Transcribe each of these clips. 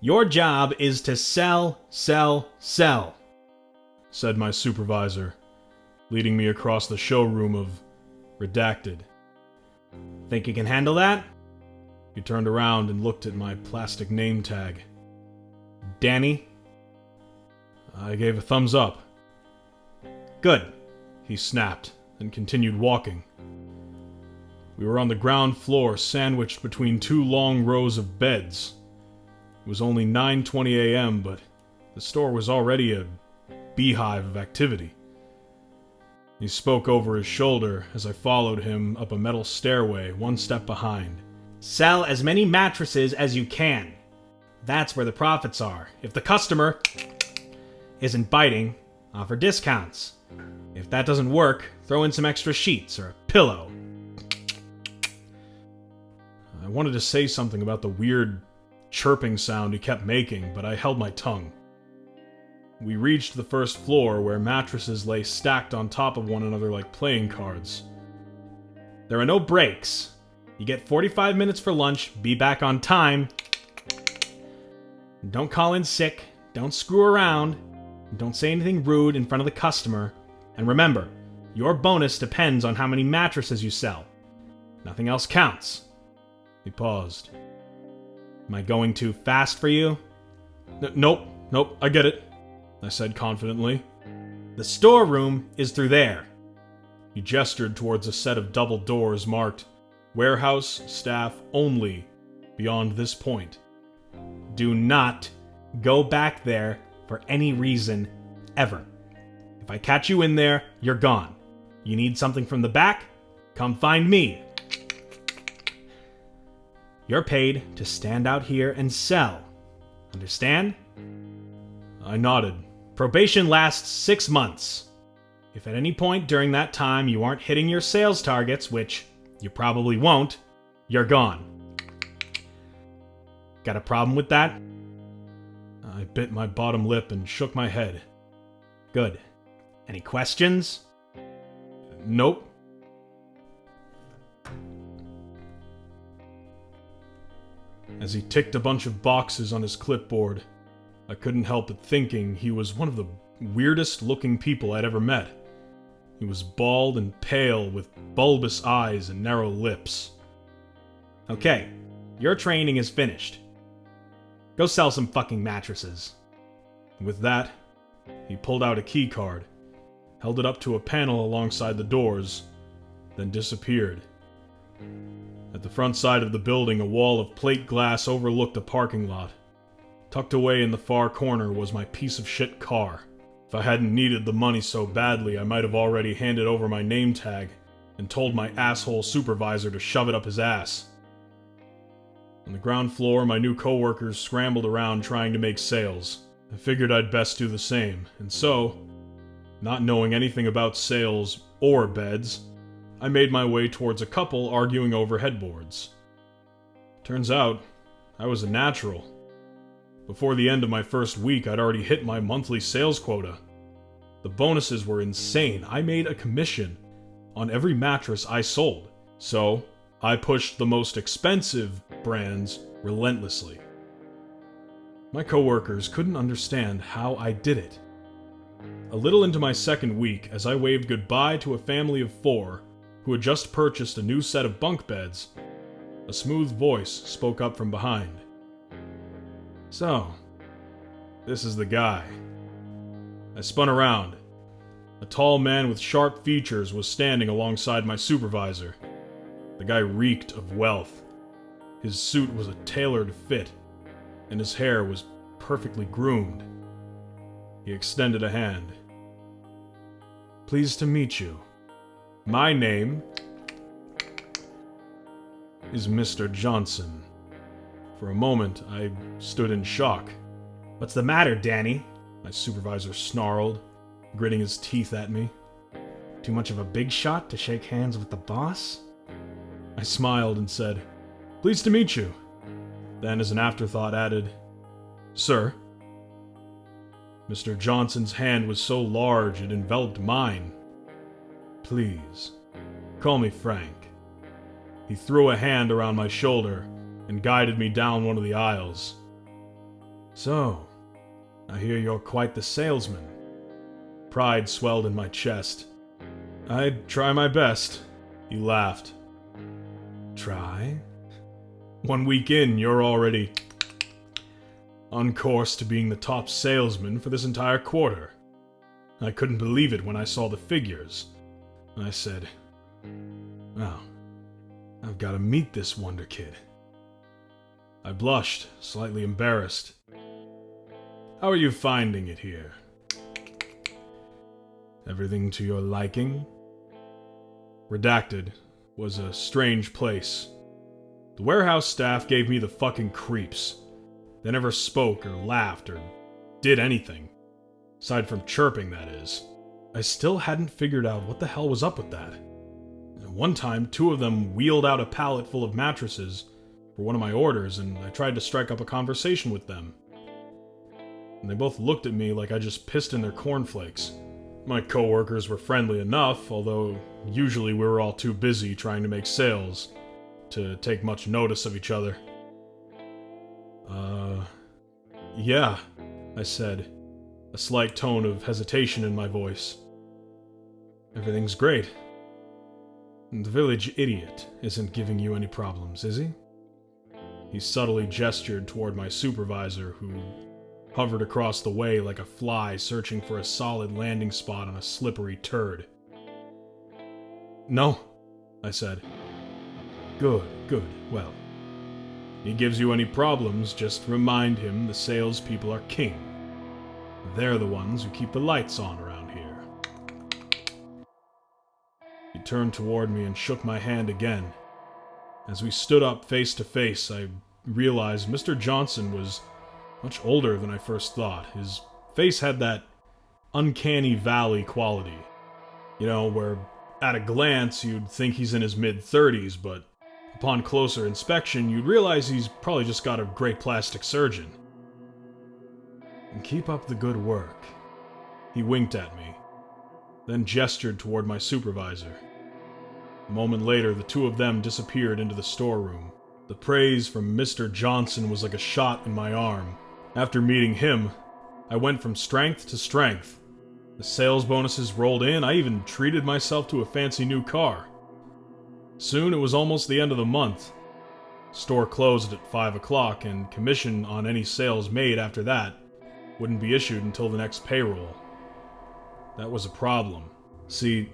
Your job is to sell, sell, sell, said my supervisor, leading me across the showroom of Redacted. Think you can handle that? He turned around and looked at my plastic name tag. Danny? I gave a thumbs up. Good, he snapped, and continued walking. We were on the ground floor, sandwiched between two long rows of beds. It was only 9:20 a.m., but the store was already a beehive of activity. He spoke over his shoulder as I followed him up a metal stairway, one step behind. Sell as many mattresses as you can. That's where the profits are. If the customer isn't biting, offer discounts. If that doesn't work, throw in some extra sheets or a pillow. I wanted to say something about the weird chirping sound he kept making, but I held my tongue. We reached the first floor where mattresses lay stacked on top of one another like playing cards. There are no breaks. You get 45 minutes for lunch, be back on time. Don't call in sick, don't screw around, don't say anything rude in front of the customer, and remember, your bonus depends on how many mattresses you sell. Nothing else counts. He paused. Am I going too fast for you? Nope, I get it, I said confidently. The storeroom is through there. He gestured towards a set of double doors marked Warehouse Staff Only beyond this point. Do not go back there for any reason, ever. If I catch you in there, you're gone. You need something from the back? Come find me. You're paid to stand out here and sell. Understand? I nodded. Probation lasts 6 months. If at any point during that time you aren't hitting your sales targets, which you probably won't, you're gone. Got a problem with that? I bit my bottom lip and shook my head. Good. Any questions? Nope. As he ticked a bunch of boxes on his clipboard, I couldn't help but thinking he was one of the weirdest looking people I'd ever met. He was bald and pale with bulbous eyes and narrow lips. Okay, your training is finished. Go sell some fucking mattresses. With that, he pulled out a key card, held it up to a panel alongside the doors, then disappeared. At the front side of the building, a wall of plate glass overlooked a parking lot. Tucked away in the far corner was my piece of shit car. If I hadn't needed the money so badly, I might have already handed over my name tag and told my asshole supervisor to shove it up his ass. On the ground floor, my new coworkers scrambled around trying to make sales. I figured I'd best do the same, and so, not knowing anything about sales or beds, I made my way towards a couple arguing over headboards. Turns out, I was a natural. Before the end of my first week, I'd already hit my monthly sales quota. The bonuses were insane. I made a commission on every mattress I sold, so I pushed the most expensive brands relentlessly. My coworkers couldn't understand how I did it. A little into my second week, as I waved goodbye to a family of 4 who had just purchased a new set of bunk beds, a smooth voice spoke up from behind. So, this is the guy. I spun around. A tall man with sharp features was standing alongside my supervisor. The guy reeked of wealth. His suit was a tailored fit, and his hair was perfectly groomed. He extended a hand. Pleased to meet you. My name is Mr. Johnson. For a moment, I stood in shock. What's the matter, Danny? My supervisor snarled, gritting his teeth at me. Too much of a big shot to shake hands with the boss? I smiled and said, Pleased to meet you. Then, as an afterthought, added, Sir. Mr. Johnson's hand was so large it enveloped mine. Please, call me Frank. He threw a hand around my shoulder and guided me down one of the aisles. So, I hear you're quite the salesman. Pride swelled in my chest. I'd try my best. He laughed. Try? 1 week in, you're already on course to being the top salesman for this entire quarter. I couldn't believe it when I saw the figures. I said, well, I've got to meet this wonder kid. I blushed, slightly embarrassed. How are you finding it here? Everything to your liking? Redacted was a strange place. The warehouse staff gave me the fucking creeps. They never spoke or laughed or did anything. Aside from chirping, that is. I still hadn't figured out what the hell was up with that. One time, 2 of them wheeled out a pallet full of mattresses for one of my orders, and I tried to strike up a conversation with them. And they both looked at me like I just pissed in their cornflakes. My coworkers were friendly enough, although usually we were all too busy trying to make sales to take much notice of each other. Yeah, I said, a slight tone of hesitation in my voice. Everything's great. The village idiot isn't giving you any problems, is he? He subtly gestured toward my supervisor, who hovered across the way like a fly searching for a solid landing spot on a slippery turd. No, I said. Good. Well, if he gives you any problems, just remind him the salespeople are king. They're the ones who keep the lights on around here. He turned toward me and shook my hand again. As we stood up face to face, I realized Mr. Johnson was much older than I first thought. His face had that uncanny valley quality. You know, where at a glance you'd think he's in his mid-30s, but upon closer inspection you'd realize he's probably just got a great plastic surgeon. And keep up the good work. He winked at me, then gestured toward my supervisor. A moment later, the 2 of them disappeared into the storeroom. The praise from Mr. Johnson was like a shot in my arm. After meeting him, I went from strength to strength. The sales bonuses rolled in. I even treated myself to a fancy new car. Soon it was almost the end of the month. Store closed at 5 o'clock, and commission on any sales made after that wouldn't be issued until the next payroll. That was a problem. See,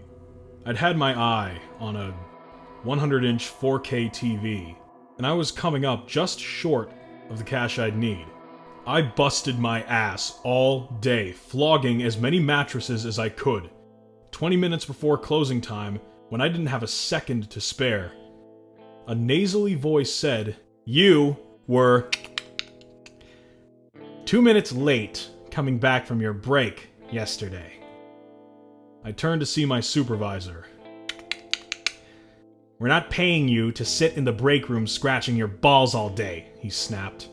I'd had my eye on a 100-inch 4K TV, and I was coming up just short of the cash I'd need. I busted my ass all day, flogging as many mattresses as I could. 20 minutes before closing time, when I didn't have a second to spare, a nasally voice said, "You were 2 minutes late coming back from your break yesterday." I turned to see my supervisor. "We're not paying you to sit in the break room scratching your balls all day," he snapped.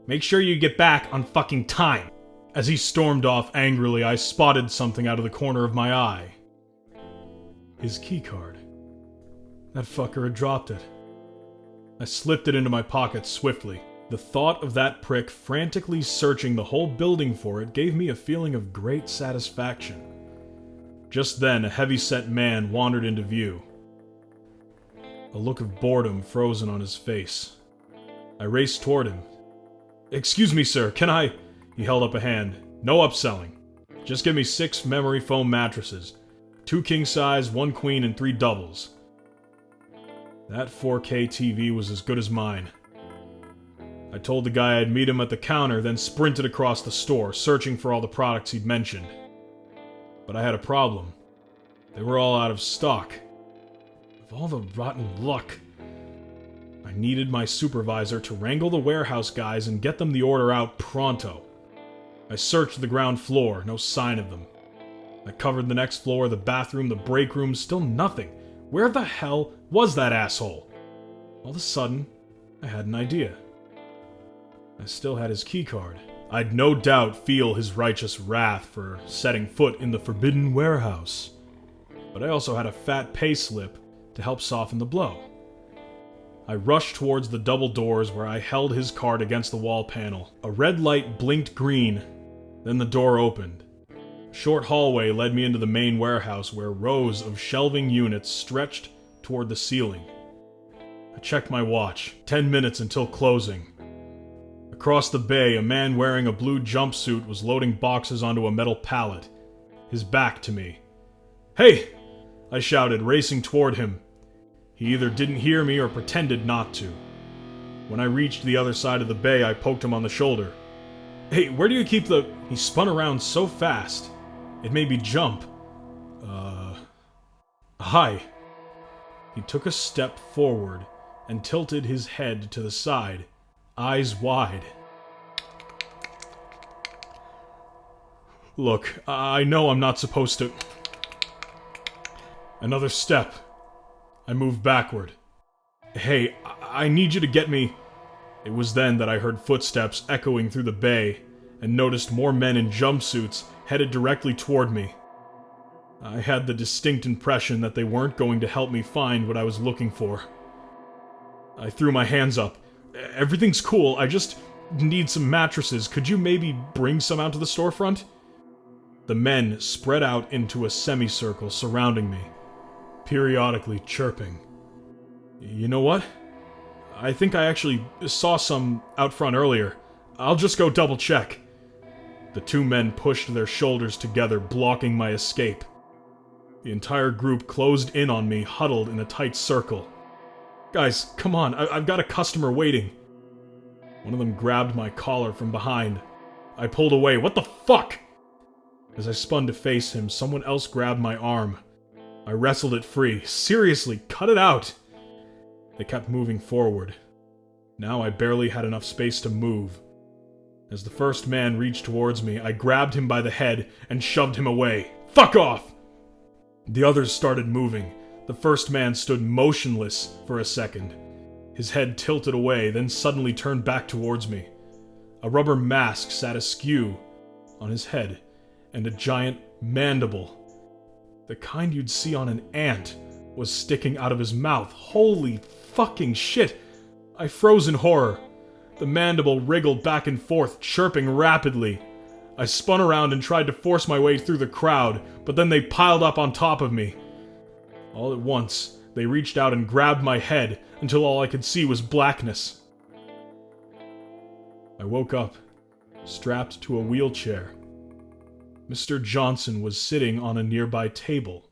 "Make sure you get back on fucking time." As he stormed off angrily, I spotted something out of the corner of my eye. His keycard. That fucker had dropped it. I slipped it into my pocket swiftly. The thought of that prick frantically searching the whole building for it gave me a feeling of great satisfaction. Just then, a heavy-set man wandered into view. A look of boredom frozen on his face. I raced toward him. "Excuse me, sir, can I—" He held up a hand. "No upselling. Just give me 6 memory foam mattresses. 2 king-size, 1 queen, and 3 doubles." That 4K TV was as good as mine. I told the guy I'd meet him at the counter, then sprinted across the store, searching for all the products he'd mentioned. But I had a problem. They were all out of stock. Of all the rotten luck. I needed my supervisor to wrangle the warehouse guys and get them the order out pronto. I searched the ground floor, no sign of them. I covered the next floor, the bathroom, the break room, still nothing. Where the hell was that asshole? All of a sudden, I had an idea. I still had his keycard. I'd no doubt feel his righteous wrath for setting foot in the forbidden warehouse. But I also had a fat pay slip to help soften the blow. I rushed towards the double doors where I held his card against the wall panel. A red light blinked green, then the door opened. A short hallway led me into the main warehouse where rows of shelving units stretched toward the ceiling. I checked my watch. 10 minutes until closing. Across the bay, a man wearing a blue jumpsuit was loading boxes onto a metal pallet, his back to me. "Hey!" I shouted, racing toward him. He either didn't hear me or pretended not to. When I reached the other side of the bay, I poked him on the shoulder. "Hey, where do you keep the—" He spun around so fast, it made me jump. Hi." He took a step forward and tilted his head to the side, eyes wide. "Look, I know I'm not supposed to..." Another step. I moved backward. "Hey, I need you to get me..." It was then that I heard footsteps echoing through the bay and noticed more men in jumpsuits headed directly toward me. I had the distinct impression that they weren't going to help me find what I was looking for. I threw my hands up. "Everything's cool, I just need some mattresses. Could you maybe bring some out to the storefront?" The men spread out into a semicircle surrounding me, periodically chirping. "You know what? I think I actually saw some out front earlier. I'll just go double check." The two men pushed their shoulders together, blocking my escape. The entire group closed in on me, huddled in a tight circle. "Guys, come on, I've got a customer waiting." One of them grabbed my collar from behind. I pulled away. "What the fuck?" As I spun to face him, someone else grabbed my arm. I wrestled it free. "Seriously, cut it out!" They kept moving forward. Now I barely had enough space to move. As the first man reached towards me, I grabbed him by the head and shoved him away. "Fuck off!" The others started moving. The first man stood motionless for a second. His head tilted away, then suddenly turned back towards me. A rubber mask sat askew on his head, and a giant mandible, the kind you'd see on an ant, was sticking out of his mouth. Holy fucking shit! I froze in horror. The mandible wriggled back and forth, chirping rapidly. I spun around and tried to force my way through the crowd, but then they piled up on top of me. All at once, they reached out and grabbed my head until all I could see was blackness. I woke up, strapped to a wheelchair. Mr. Johnson was sitting on a nearby table,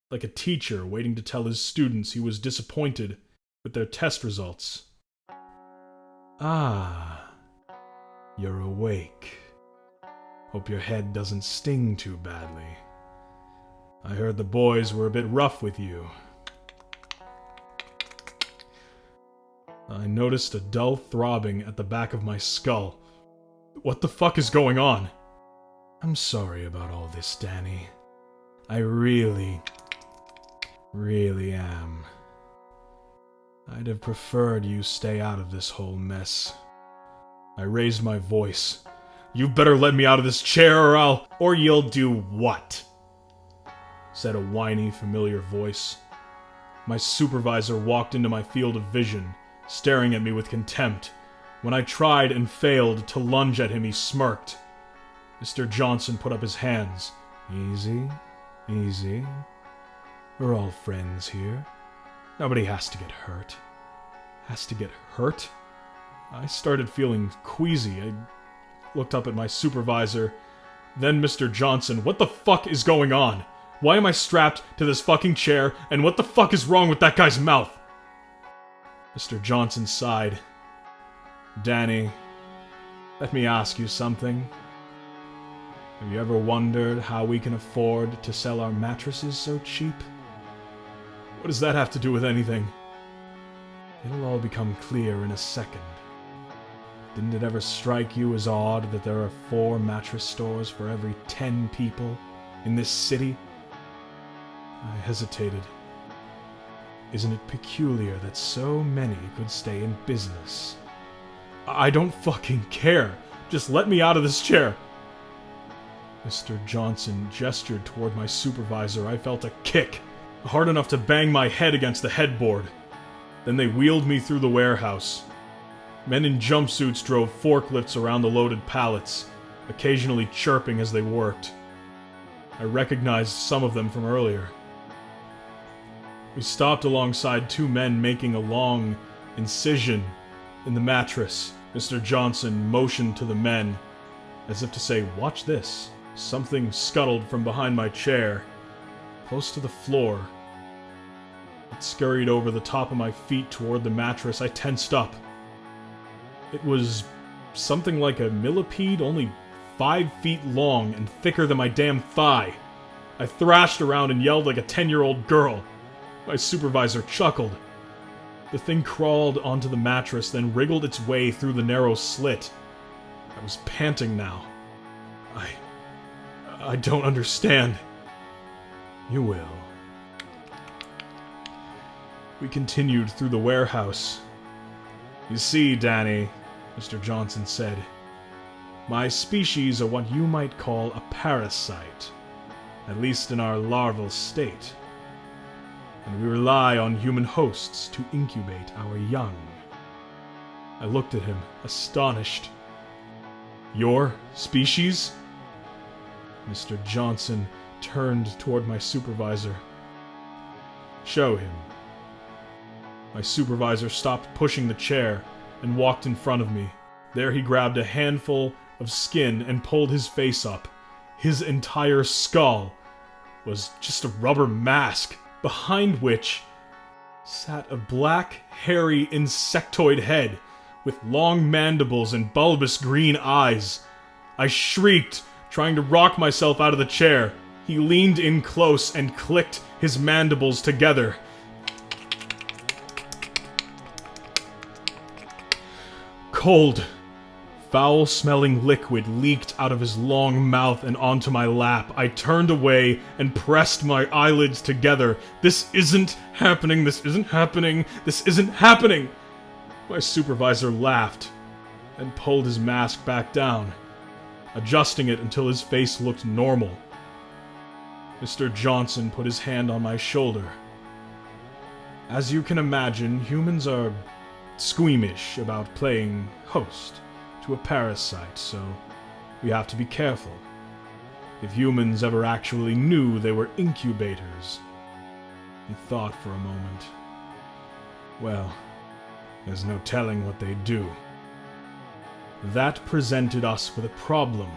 like a teacher waiting to tell his students he was disappointed with their test results. "Ah, you're awake. Hope your head doesn't sting too badly. I heard the boys were a bit rough with you." I noticed a dull throbbing at the back of my skull. What the fuck is going on? "I'm sorry about all this, Danny. I really am. I'd have preferred you stay out of this whole mess." I raised my voice. "You better let me out of this chair or you'll do what?" said a whiny, familiar voice. My supervisor walked into my field of vision, staring at me with contempt. When I tried and failed to lunge at him, he smirked. Mr. Johnson put up his hands. "Easy, easy. We're all friends here. Nobody has to get hurt." Has to get hurt? I started feeling queasy. I looked up at my supervisor, then Mr. Johnson. "What the fuck is going on? Why am I strapped to this fucking chair, and what the fuck is wrong with that guy's mouth?" Mr. Johnson sighed. "Danny, let me ask you something. Have you ever wondered how we can afford to sell our mattresses so cheap?" "What does that have to do with anything?" "It'll all become clear in a second. Didn't it ever strike you as odd that there are 4 mattress stores for every 10 people in this city?" I hesitated. "Isn't it peculiar that so many could stay in business?" "I don't fucking care. Just let me out of this chair." Mr. Johnson gestured toward my supervisor. I felt a kick, hard enough to bang my head against the headboard. Then they wheeled me through the warehouse. Men in jumpsuits drove forklifts around the loaded pallets, occasionally chirping as they worked. I recognized some of them from earlier. We stopped alongside two men making a long incision in the mattress. Mr. Johnson motioned to the men, as if to say, "Watch this." Something scuttled from behind my chair, close to the floor. It scurried over the top of my feet toward the mattress. I tensed up. It was something like a millipede, only 5 feet long and thicker than my damn thigh. I thrashed around and yelled like a 10-year-old girl. My supervisor chuckled. The thing crawled onto the mattress, then wriggled its way through the narrow slit. I was panting now. I don't understand. You will. We continued through the warehouse. "You see, Danny," Mr. Johnson said, "my species are what you might call a parasite, at least in our larval state. And we rely on human hosts to incubate our young." I looked at him, astonished. "Your species?" Mr. Johnson turned toward my supervisor. "Show him." My supervisor stopped pushing the chair and walked in front of me. There he grabbed a handful of skin and pulled his face up. His entire skull was just a rubber mask, behind which sat a black, hairy insectoid head with long mandibles and bulbous green eyes. I shrieked, trying to rock myself out of the chair. He leaned in close and clicked his mandibles together. Cold, foul-smelling liquid leaked out of his long mouth and onto my lap. I turned away and pressed my eyelids together. "This isn't happening, this isn't happening, this isn't happening!" My supervisor laughed and pulled his mask back down, adjusting it until his face looked normal. Mr. Johnson put his hand on my shoulder. "As you can imagine, humans are squeamish about playing host to a parasite, so we have to be careful. If humans ever actually knew they were incubators..." He thought for a moment. "Well, there's no telling what they'd do. That presented us with a problem.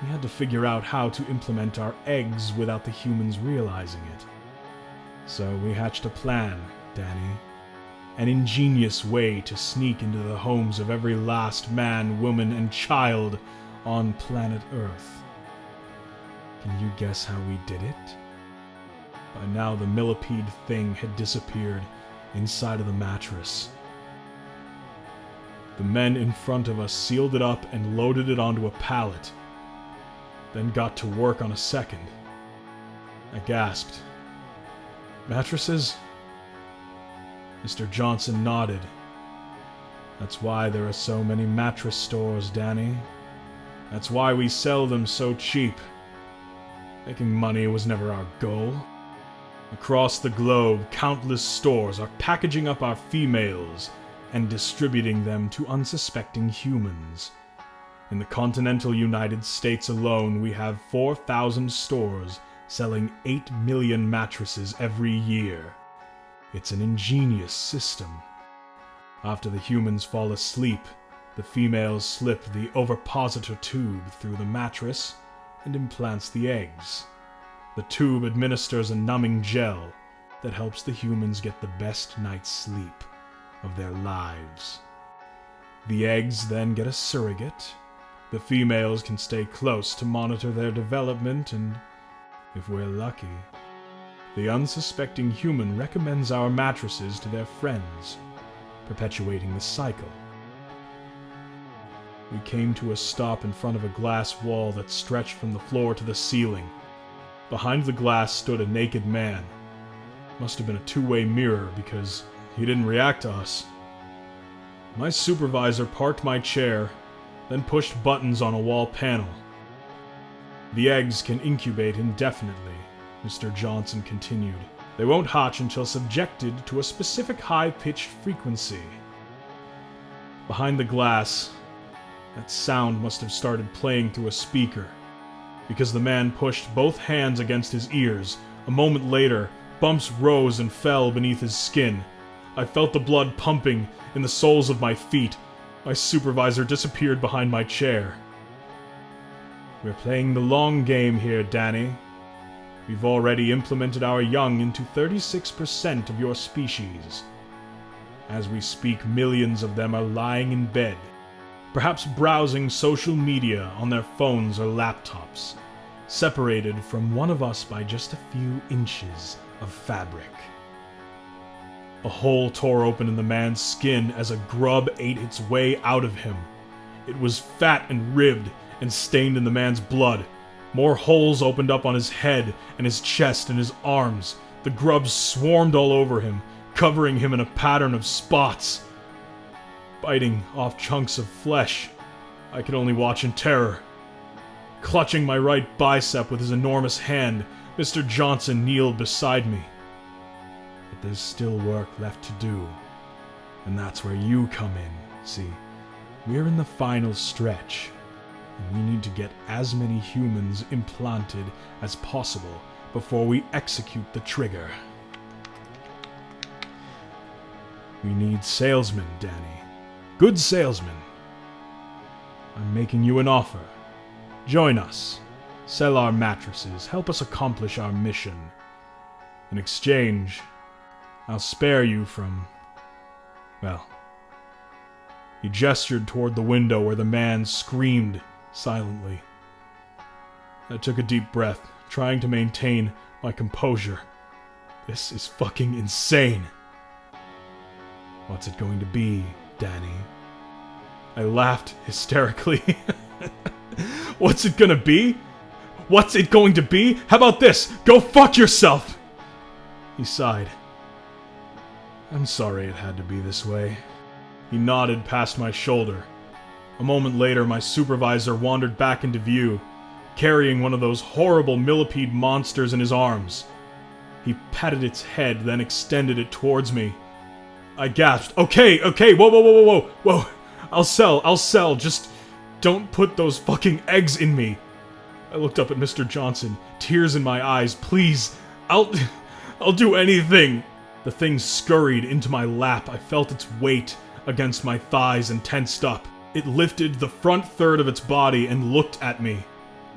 We had to figure out how to implement our eggs without the humans realizing it. So we hatched a plan, Danny. An ingenious way to sneak into the homes of every last man, woman, and child on planet Earth. Can you guess how we did it?" By now the millipede thing had disappeared inside of the mattress. The men in front of us sealed it up and loaded it onto a pallet, then got to work on a second. I gasped. "Mattresses?" Mr. Johnson nodded. "That's why there are so many mattress stores, Danny. That's why we sell them so cheap. Making money was never our goal. Across the globe, countless stores are packaging up our females and distributing them to unsuspecting humans. In the continental United States alone, we have 4,000 stores selling 8 million mattresses every year. It's an ingenious system. After the humans fall asleep, the females slip the ovipositor tube through the mattress and implants the eggs. The tube administers a numbing gel that helps the humans get the best night's sleep of their lives. The eggs then get a surrogate. The females can stay close to monitor their development, and if we're lucky, the unsuspecting human recommends our mattresses to their friends, perpetuating the cycle. We came to a stop in front of a glass wall that stretched from the floor to the ceiling. Behind the glass stood a naked man. Must have been a two-way mirror, because he didn't react to us. My supervisor parked my chair, then pushed buttons on a wall panel. "The eggs can incubate indefinitely," Mr. Johnson continued. They won't hatch until subjected to a specific high-pitched frequency. Behind the glass, that sound must have started playing through a speaker, because the man pushed both hands against his ears. A moment later, bumps rose and fell beneath his skin. I felt the blood pumping in the soles of my feet. My supervisor disappeared behind my chair. We're playing the long game here, Danny. We've already implemented our young into 36% of your species. As we speak, millions of them are lying in bed, perhaps browsing social media on their phones or laptops, separated from one of us by just a few inches of fabric. A hole tore open in the man's skin as a grub ate its way out of him. It was fat and ribbed and stained in the man's blood. More holes opened up on his head and his chest and his arms. The grubs swarmed all over him, covering him in a pattern of spots. Biting off chunks of flesh, I could only watch in terror. Clutching my right bicep with his enormous hand, Mr. Johnson kneeled beside me. But there's still work left to do, and that's where you come in. See, we're in the final stretch, and we need to get as many humans implanted as possible before we execute the trigger. We need salesmen, Danny. Good salesmen. I'm making you an offer. Join us. Sell our mattresses. Help us accomplish our mission. In exchange, I'll spare you from... well... He gestured toward the window where the man screamed silently. I took a deep breath, trying to maintain my composure. This is fucking insane. What's it going to be, Danny? I laughed hysterically. What's it gonna be? What's it going to be? How about this? Go fuck yourself! He sighed. I'm sorry it had to be this way. He nodded past my shoulder. A moment later, my supervisor wandered back into view, carrying one of those horrible millipede monsters in his arms. He patted its head, then extended it towards me. I gasped. Okay, whoa. I'll sell, just don't put those fucking eggs in me. I looked up at Mr. Johnson, tears in my eyes. Please, I'll do anything. The thing scurried into my lap. I felt its weight against my thighs and tensed up. It lifted the front third of its body and looked at me.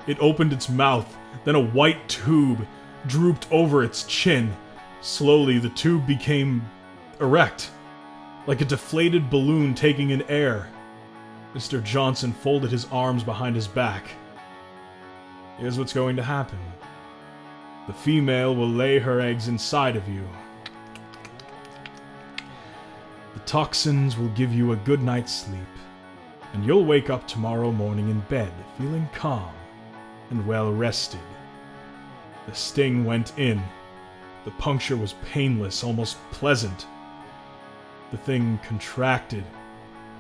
It opened its mouth, then a white tube drooped over its chin. Slowly, the tube became erect, like a deflated balloon taking in air. Mr. Johnson folded his arms behind his back. Here's what's going to happen. The female will lay her eggs inside of you. The toxins will give you a good night's sleep, and you'll wake up tomorrow morning in bed, feeling calm and well rested. The sting went in. The puncture was painless, almost pleasant. The thing contracted,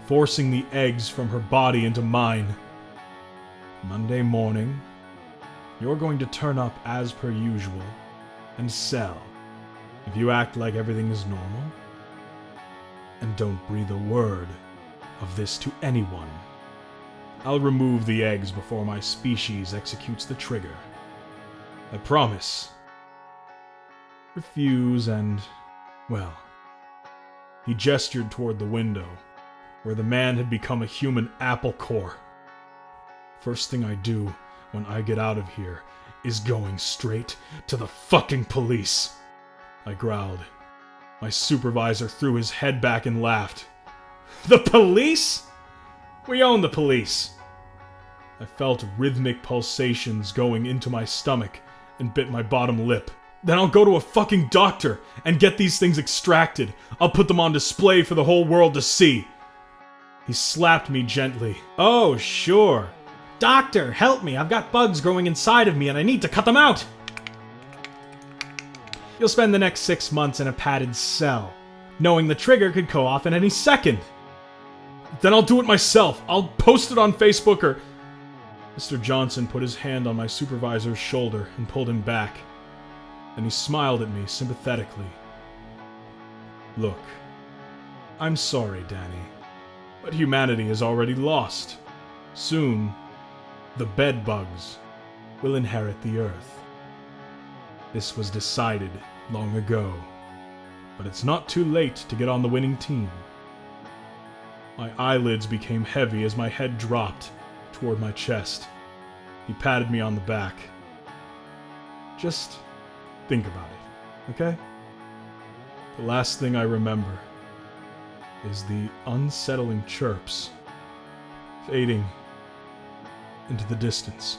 forcing the eggs from her body into mine. Monday morning, you're going to turn up as per usual and sell. If you act like everything is normal, and don't breathe a word of this to anyone, I'll remove the eggs before my species executes the trigger. I promise. Refuse and, well... He gestured toward the window, where the man had become a human apple core. First thing I do when I get out of here is going straight to the fucking police. I growled. My supervisor threw his head back and laughed. The police? We own the police. I felt rhythmic pulsations going into my stomach and bit my bottom lip. Then I'll go to a fucking doctor and get these things extracted. I'll put them on display for the whole world to see. He slapped me gently. Oh, sure. Doctor, help me. I've got bugs growing inside of me and I need to cut them out. You'll spend the next 6 months in a padded cell, knowing the trigger could go off at any second. Then I'll do it myself. I'll post it on Facebook or... Mr. Johnson put his hand on my supervisor's shoulder and pulled him back. and he smiled at me sympathetically. Look, I'm sorry, Danny, but humanity is already lost. Soon, the bedbugs will inherit the Earth. This was decided long ago, but it's not too late to get on the winning team. My eyelids became heavy as my head dropped toward my chest. He patted me on the back. Just think about it, okay? The last thing I remember is the unsettling chirps fading into the distance.